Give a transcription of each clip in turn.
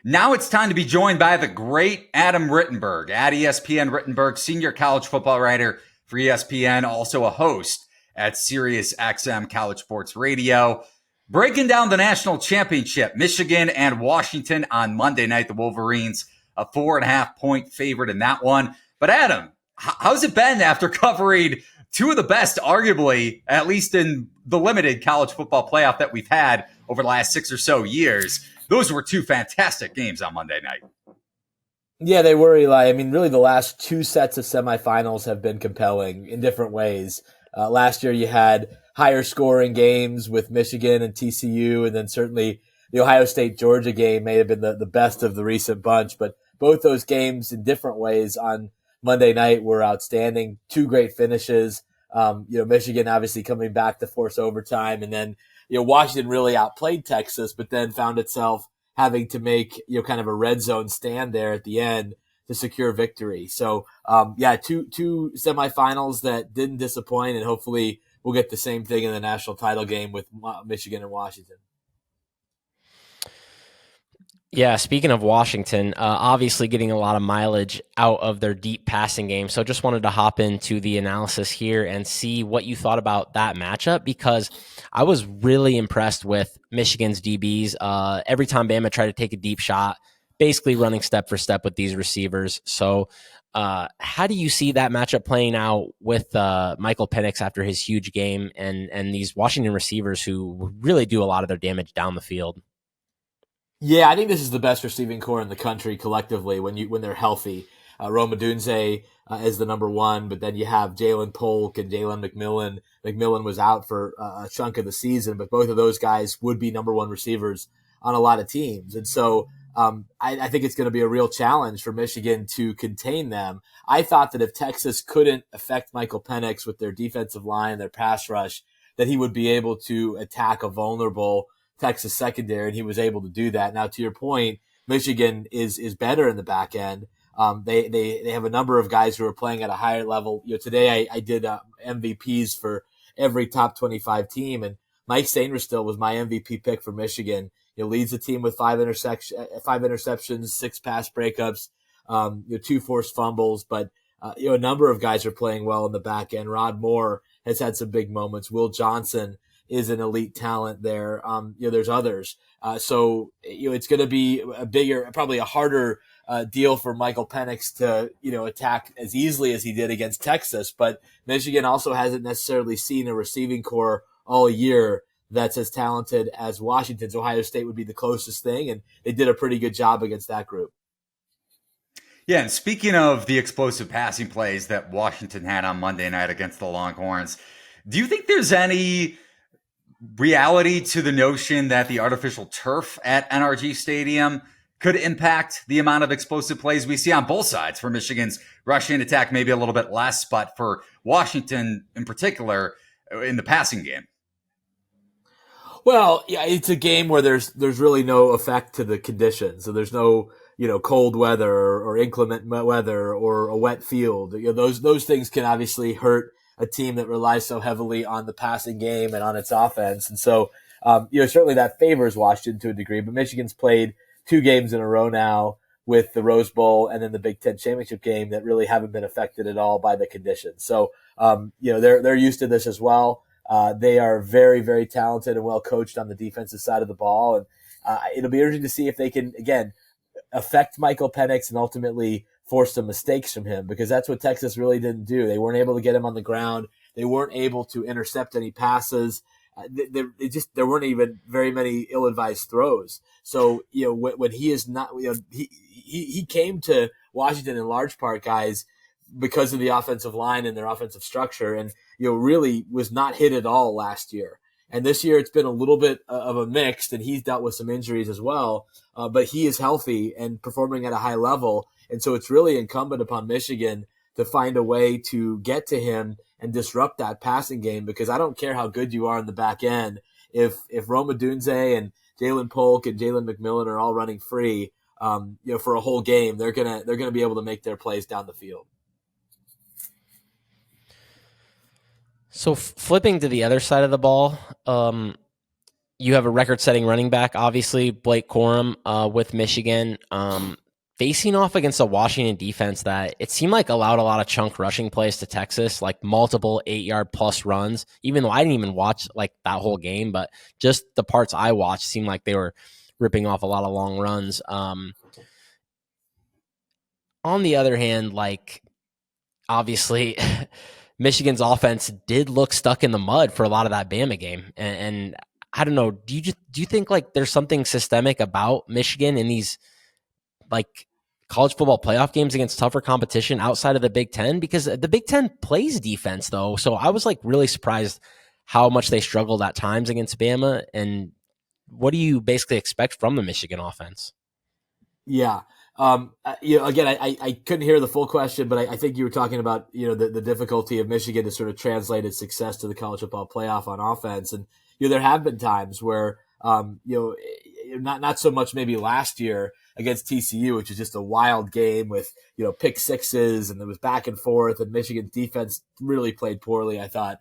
Now it's time to be joined by the great Adam Rittenberg at ESPN. Rittenberg, senior college football writer for ESPN, also a host at Sirius XM College Sports Radio. Breaking down the national championship, Michigan and Washington on Monday night. The Wolverines, a 4.5-point favorite in that one. But Adam, how's it been after covering two of the best, arguably, at least in the limited college football playoff that we've had over the last 6 or so years? Those were two fantastic games on Monday night. Yeah, they were, Eli. I mean, really the last two sets of semifinals have been compelling in different ways. Last year you had higher scoring games with Michigan and TCU, and then certainly the Ohio State-Georgia game may have been the best of the recent bunch. But both those games in different ways on Monday night were outstanding. Two great finishes. Michigan obviously coming back to force overtime, and then Washington really outplayed Texas, but then found itself having to make kind of a red zone stand there at the end to secure victory. So two semifinals that didn't disappoint, and hopefully we'll get the same thing in the national title game with Michigan and Washington. Yeah, speaking of Washington, obviously getting a lot of mileage out of their deep passing game. So just wanted to hop into the analysis here and see what you thought about that matchup, because I was really impressed with Michigan's DBs. Every time Bama tried to take a deep shot, basically running step for step with these receivers. So how do you see that matchup playing out with Michael Penix after his huge game and these Washington receivers who really do a lot of their damage down the field? Yeah, I think this is the best receiving core in the country collectively when they're healthy. Rome Odunze is the number one, but then you have Jalen Polk and Jalen McMillan. McMillan was out for a chunk of the season, but both of those guys would be number one receivers on a lot of teams. And so I think it's going to be a real challenge for Michigan to contain them. I thought that if Texas couldn't affect Michael Penix with their defensive line, their pass rush, that he would be able to attack a vulnerable Texas secondary, and he was able to do that. Now, to your point, Michigan is better in the back end. They have a number of guys who are playing at a higher level. Today I did MVPs for every top 25 team, and Mike Sainristil was my MVP pick for Michigan. He leads the team with five interceptions, 6 pass breakups, 2 forced fumbles, but a number of guys are playing well in the back end. Rod Moore has had some big moments. Will Johnson is an elite talent there. There's others. So it's going to be a bigger, probably a harder deal for Michael Penix to, attack as easily as he did against Texas. But Michigan also hasn't necessarily seen a receiving core all year that's as talented as Washington's. Ohio State would be the closest thing, and they did a pretty good job against that group. Yeah, and speaking of the explosive passing plays that Washington had on Monday night against the Longhorns, do you think there's any reality to the notion that the artificial turf at NRG Stadium could impact the amount of explosive plays we see on both sides? For Michigan's rushing attack, maybe a little bit less, but for Washington in particular in the passing game. Well, yeah, it's a game where there's really no effect to the conditions. So there's no, cold weather or inclement weather or a wet field. Those things can obviously hurt a team that relies so heavily on the passing game and on its offense. And so, certainly that favors Washington to a degree, but Michigan's played 2 games in a row now with the Rose Bowl and then the Big Ten championship game that really haven't been affected at all by the conditions. So, they're used to this as well. They are very, very talented and well coached on the defensive side of the ball. And it'll be interesting to see if they can, again, affect Michael Penix and ultimately force some mistakes from him, because that's what Texas really didn't do. They weren't able to get him on the ground. They weren't able to intercept any passes. There weren't even very many ill-advised throws. So, when he is not, he came to Washington in large part, guys, because of the offensive line and their offensive structure, and, really was not hit at all last year. And this year it's been a little bit of a mix, and he's dealt with some injuries as well. But he is healthy and performing at a high level. And so it's really incumbent upon Michigan to find a way to get to him and disrupt that passing game, because I don't care how good you are in the back end. If Rome Odunze and Jalen Polk and Jalen McMillan are all running free, for a whole game, they're gonna be able to make their plays down the field. So flipping to the other side of the ball, You have a record-setting running back, obviously, Blake Corum with Michigan, facing off against a Washington defense that it seemed like allowed a lot of chunk rushing plays to Texas, like multiple 8-yard plus runs, even though I didn't even watch like that whole game, but just the parts I watched seemed like they were ripping off a lot of long runs. On the other hand, like, obviously Michigan's offense did look stuck in the mud for a lot of that Bama game. And I don't know, do you think like there's something systemic about Michigan in these like college football playoff games against tougher competition outside of the Big Ten? Because the Big Ten plays defense though. So I was like really surprised how much they struggled at times against Bama. And what do you basically expect from the Michigan offense? Yeah. Again, I couldn't hear the full question, but I think you were talking about, the difficulty of Michigan to sort of translate its success to the college football playoff on offense. And, there have been times where, not so much maybe last year against TCU, which is just a wild game with, pick sixes and there was back and forth and Michigan's defense really played poorly. I thought,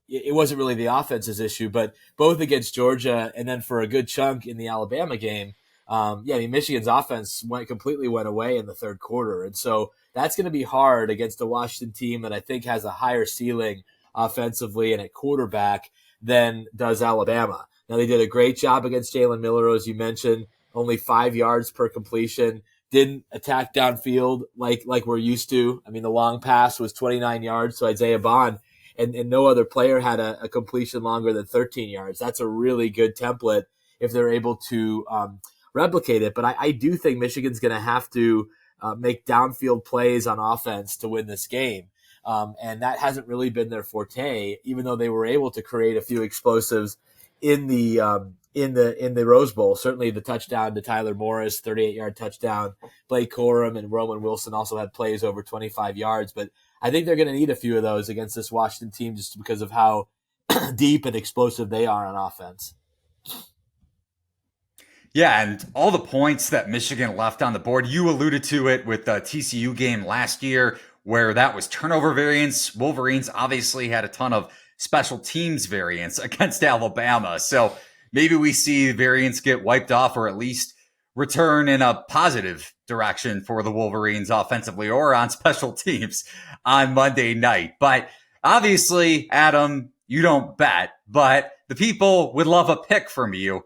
it wasn't really the offense's issue, but both against Georgia and then for a good chunk in the Alabama game, Michigan's offense completely went away in the third quarter. And so that's going to be hard against a Washington team that I think has a higher ceiling offensively and at quarterback than does Alabama. Now, they did a great job against Jalen Miller, as you mentioned, only 5 yards per completion, didn't attack downfield like we're used to. I mean, the long pass was 29 yards to Isaiah Bond, and no other player had a completion longer than 13 yards. That's a really good template if they're able to replicate it. But I do think Michigan's going to have to make downfield plays on offense to win this game. And that hasn't really been their forte, even though they were able to create a few explosives in the Rose Bowl. Certainly the touchdown to Tyler Morris, 38-yard touchdown. Blake Corum and Roman Wilson also had plays over 25 yards. But I think they're going to need a few of those against this Washington team just because of how deep and explosive they are on offense. Yeah, and all the points that Michigan left on the board, you alluded to it with the TCU game last year, where that was turnover variance. Wolverines obviously had a ton of special teams variance against Alabama. So maybe we see variance get wiped off or at least return in a positive direction for the Wolverines offensively or on special teams on Monday night. But obviously, Adam, you don't bet, but the people would love a pick from you.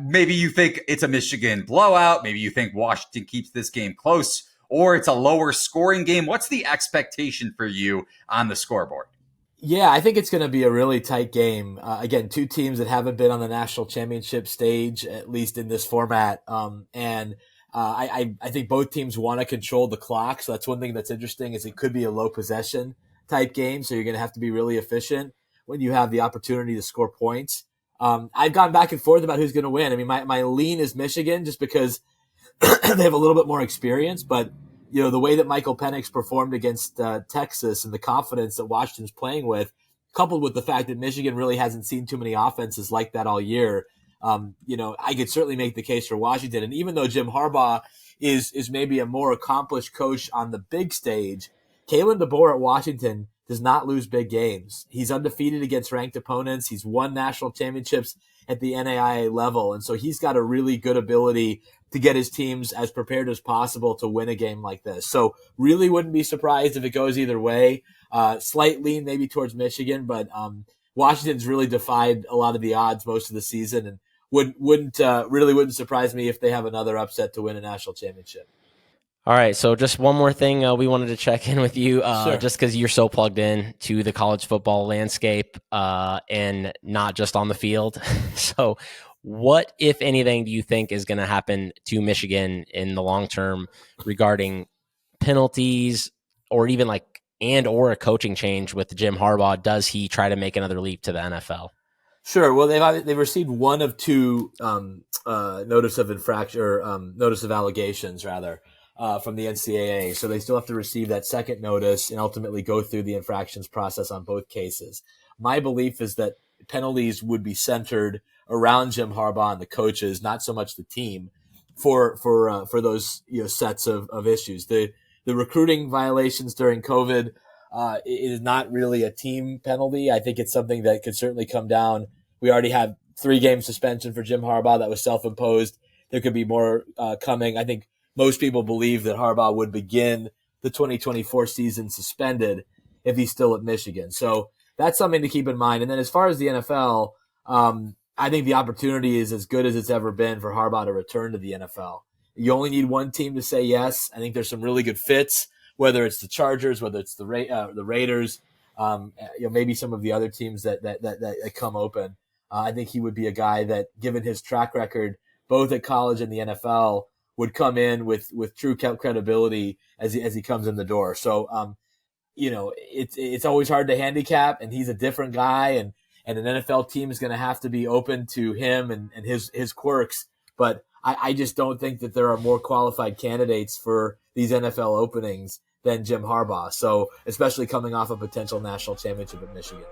Maybe you think it's a Michigan blowout. Maybe you think Washington keeps this game close, or it's a lower scoring game. What's the expectation for you on the scoreboard? Yeah, I think it's going to be a really tight game. Again, two teams that haven't been on the national championship stage, at least in this format. I think both teams want to control the clock. So that's one thing that's interesting is it could be a low possession type game. So you're going to have to be really efficient when you have the opportunity to score points. I've gone back and forth about who's going to win. I mean, my lean is Michigan just because they have a little bit more experience, but the way that Michael Penix performed against Texas and the confidence that Washington's playing with, coupled with the fact that Michigan really hasn't seen too many offenses like that all year, I could certainly make the case for Washington. And even though Jim Harbaugh is maybe a more accomplished coach on the big stage, Kalen DeBoer at Washington does not lose big games. He's undefeated against ranked opponents. He's won national championships at the NAIA level. And so he's got a really good ability to get his teams as prepared as possible to win a game like this. So really wouldn't be surprised if it goes either way. Slight lean maybe towards Michigan, but Washington's really defied a lot of the odds most of the season and wouldn't surprise me if they have another upset to win a national championship. All right, so just one more thing we wanted to check in with you, Sure. just because you're so plugged in to the college football landscape and not just on the field. So what, if anything, do you think is going to happen to Michigan in the long term regarding penalties or even or a coaching change with Jim Harbaugh? Does he try to make another leap to the NFL? Sure. Well, they've received one of two notice of infraction or notice of allegations rather. From the NCAA. So they still have to receive that second notice and ultimately go through the infractions process on both cases. My belief is that penalties would be centered around Jim Harbaugh and the coaches, not so much the team, for those sets of issues. The recruiting violations during COVID is not really a team penalty. I think it's something that could certainly come down. We already have 3-game suspension for Jim Harbaugh that was self-imposed. There could be more coming. I think most people believe that Harbaugh would begin the 2024 season suspended if he's still at Michigan. So that's something to keep in mind. And then as far as the NFL, I think the opportunity is as good as it's ever been for Harbaugh to return to the NFL. You only need one team to say yes. I think there's some really good fits, whether it's the Chargers, whether it's the Raiders, maybe some of the other teams that come open. I think he would be a guy that, given his track record, both at college and the NFL, would come in with true credibility as he comes in the door. So, it's always hard to handicap, and he's a different guy, and an NFL team is going to have to be open to him and his quirks. But I just don't think that there are more qualified candidates for these NFL openings than Jim Harbaugh. So, especially coming off a potential national championship at Michigan.